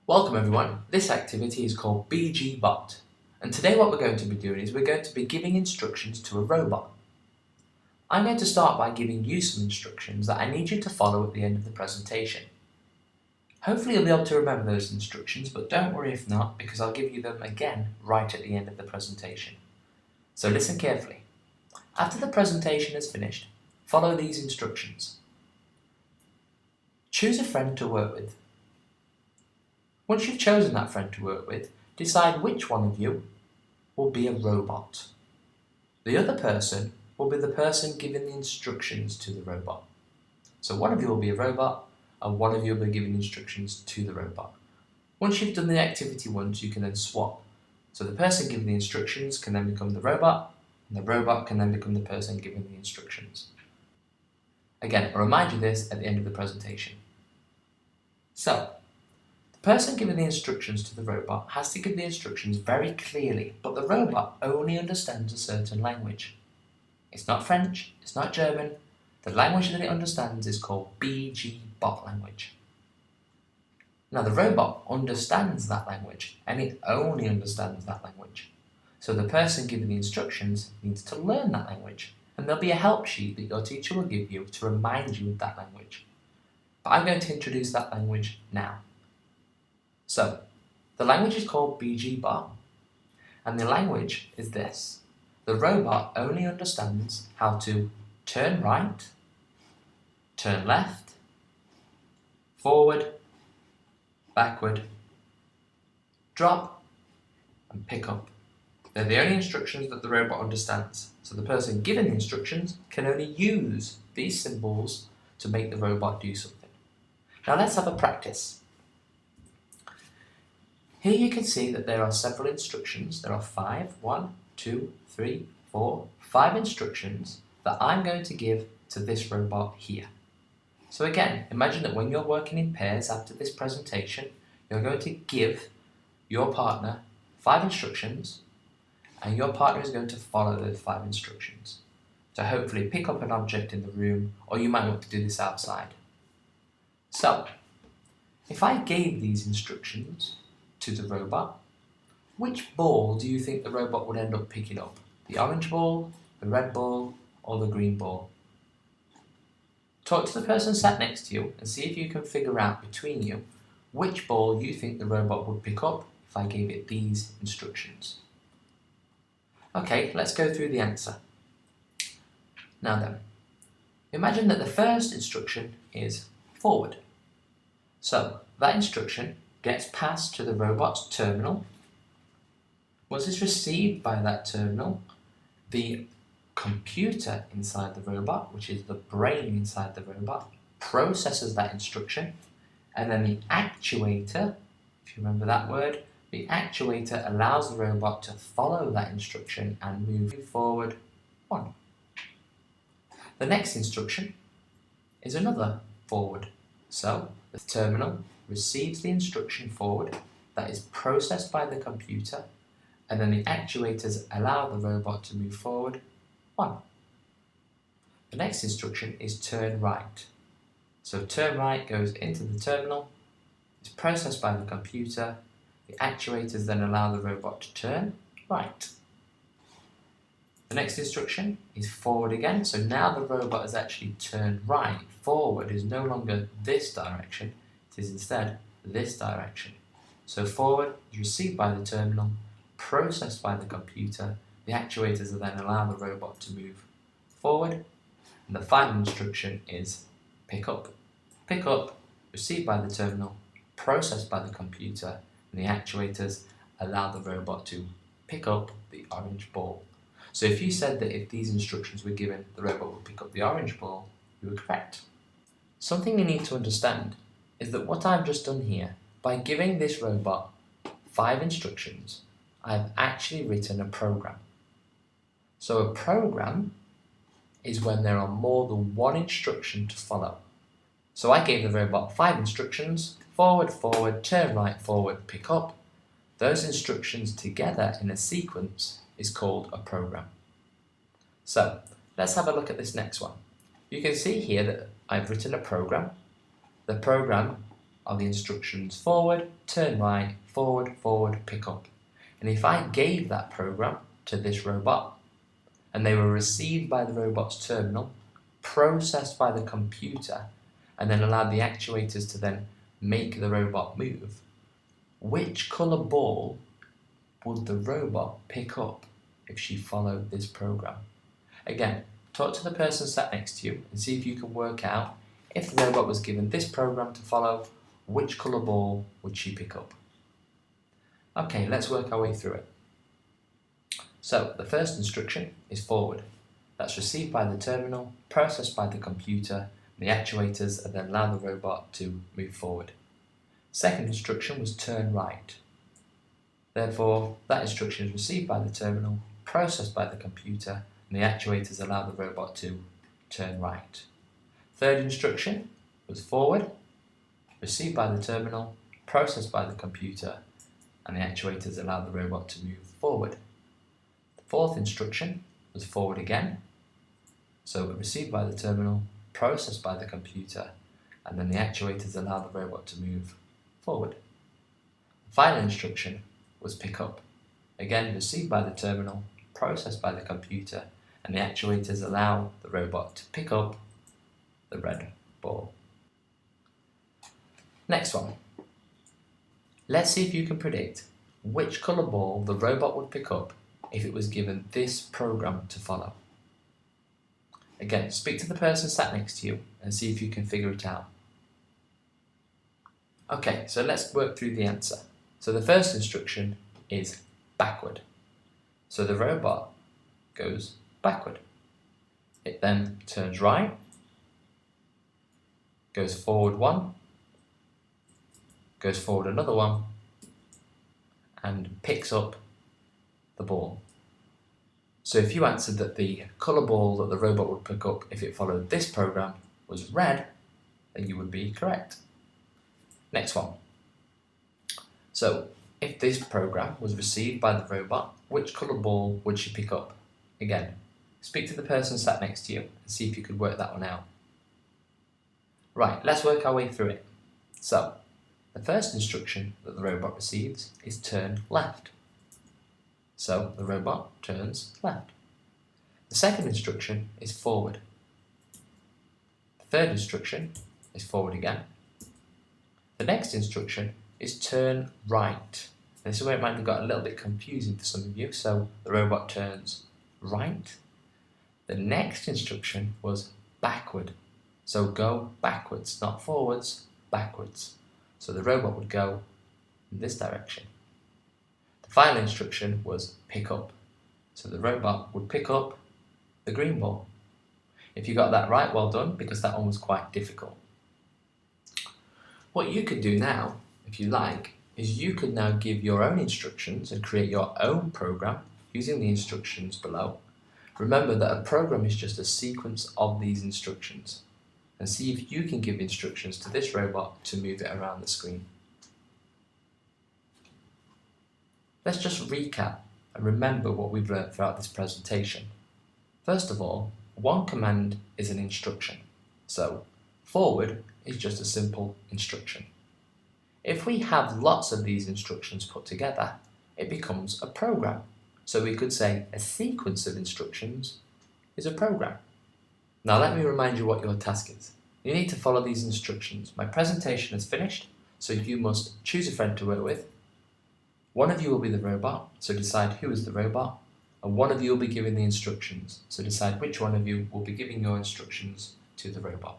Welcome everyone, this activity is called BG-Bot, and today what we're going to be doing is we're going to be giving instructions to a robot. I'm going to start by giving you some instructions that I need you to follow at the end of the presentation. Hopefully you'll be able to remember those instructions, but don't worry if not, because I'll give you them again right at the end of the presentation. So listen carefully. After the presentation is finished, follow these instructions. Choose a friend to work with. Once you've chosen that friend to work with, decide which one of you will be a robot. The other person will be the person giving the instructions to the robot. So one of you will be a robot and one of you will be giving instructions to the robot. Once you've done the activity once, you can then swap. So the person giving the instructions can then become the robot, and the robot can then become the person giving the instructions. Again, I'll remind you this at the end of the presentation. So, the person giving the instructions to the robot has to give the instructions very clearly, but the robot only understands a certain language. It's not French, it's not German. The language that it understands is called BG-Bot language. Now the robot understands that language, and it only understands that language. So the person giving the instructions needs to learn that language, and there'll be a help sheet that your teacher will give you to remind you of that language. But I'm going to introduce that language now. So, the language is called BG-Bot, and the language is this. The robot only understands how to turn right, turn left, forward, backward, drop, and pick up. They're the only instructions that the robot understands, so the person given the instructions can only use these symbols to make the robot do something. Now let's have a practice. Here you can see that there are several instructions. There are 5 instructions that I'm going to give to this robot here. So again, imagine that when you're working in pairs after this presentation, you're going to give your partner 5 instructions, and your partner is going to follow those 5 instructions to hopefully pick up an object in the room, or you might want to do this outside. So, if I gave these instructions to the robot, which ball do you think the robot would end up picking up? The orange ball, the red ball, or the green ball? Talk to the person sat next to you and see if you can figure out between you which ball you think the robot would pick up if I gave it these instructions. Okay, let's go through the answer. Now then, imagine that the first instruction is forward. So, that instruction gets passed to the robot's terminal. Once it's received by that terminal, the computer inside the robot, which is the brain inside the robot, processes that instruction, and then the actuator, if you remember that word, the actuator allows the robot to follow that instruction and move forward 1. The next instruction is another forward. So, the terminal receives the instruction forward, that is processed by the computer, and then the actuators allow the robot to move forward 1. The next instruction is turn right. So turn right goes into the terminal, is processed by the computer, the actuators then allow the robot to turn right. The next instruction is forward again, so now the robot has actually turned right. Forward is no longer this direction, it is instead this direction. So forward is received by the terminal, processed by the computer, the actuators then allow the robot to move forward, and the final instruction is pick up. Pick up, received by the terminal, processed by the computer, and the actuators allow the robot to pick up the orange ball. So if you said that if these instructions were given, the robot would pick up the orange ball, you were correct. Something you need to understand is that what I've just done here, by giving this robot 5 instructions, I've actually written a program. So a program is when there are more than one instruction to follow. So I gave the robot 5 instructions, forward, forward, turn right, forward, pick up. Those instructions together in a sequence is called a program. So let's have a look at this next one. You can see here that I've written a program. The program are the instructions forward, turn right, forward, forward, pick up. And if I gave that program to this robot and they were received by the robot's terminal, processed by the computer, and then allowed the actuators to then make the robot move, which colour ball would the robot pick up if she followed this program? Again, talk to the person sat next to you and see if you can work out, if the robot was given this program to follow, which colour ball would she pick up? Okay, let's work our way through it. So, the first instruction is forward. That's received by the terminal, processed by the computer, and the actuators, and then allow the robot to move forward. Second instruction was turn right. Therefore, that instruction is received by the terminal, processed by the computer, and the actuators allow the robot to turn right. Third instruction was forward, received by the terminal, processed by the computer, and the actuators allow the robot to move forward. The fourth instruction was forward again, so received by the terminal, processed by the computer, and then the actuators allow the robot to move forward. The final instruction was pick up, again received by the terminal, processed by the computer, and the actuators allow the robot to pick up the red ball. Next one. Let's see if you can predict which colour ball the robot would pick up if it was given this program to follow. Again, speak to the person sat next to you and see if you can figure it out. Okay, so let's work through the answer. So the first instruction is backward. So the robot goes backward. It then turns right, goes forward one, goes forward another one, and picks up the ball. So if you answered that the colour ball that the robot would pick up if it followed this program was red, then you would be correct. Next one. So if this program was received by the robot, which colour ball would she pick up? Again, speak to the person sat next to you and see if you could work that one out. Right, let's work our way through it. So, the first instruction that the robot receives is turn left. So, the robot turns left. The second instruction is forward. The third instruction is forward again. The next instruction is turn right. This is where it might have got a little bit confusing for some of you. So, the robot turns right. The next instruction was backward. So go backwards, not forwards, backwards. So the robot would go in this direction. The final instruction was pick up. So the robot would pick up the green ball. If you got that right, well done, because that one was quite difficult. What you could do now, if you like, is you could now give your own instructions and create your own program using the instructions below. Remember that a program is just a sequence of these instructions, and see if you can give instructions to this robot to move it around the screen. Let's just recap and remember what we've learned throughout this presentation. First of all, one command is an instruction. So, forward is just a simple instruction. If we have lots of these instructions put together, it becomes a program. So we could say a sequence of instructions is a program. Now let me remind you what your task is. You need to follow these instructions. My presentation is finished, so you must choose a friend to work with. One of you will be the robot, so decide who is the robot, and one of you will be giving the instructions, so decide which one of you will be giving your instructions to the robot.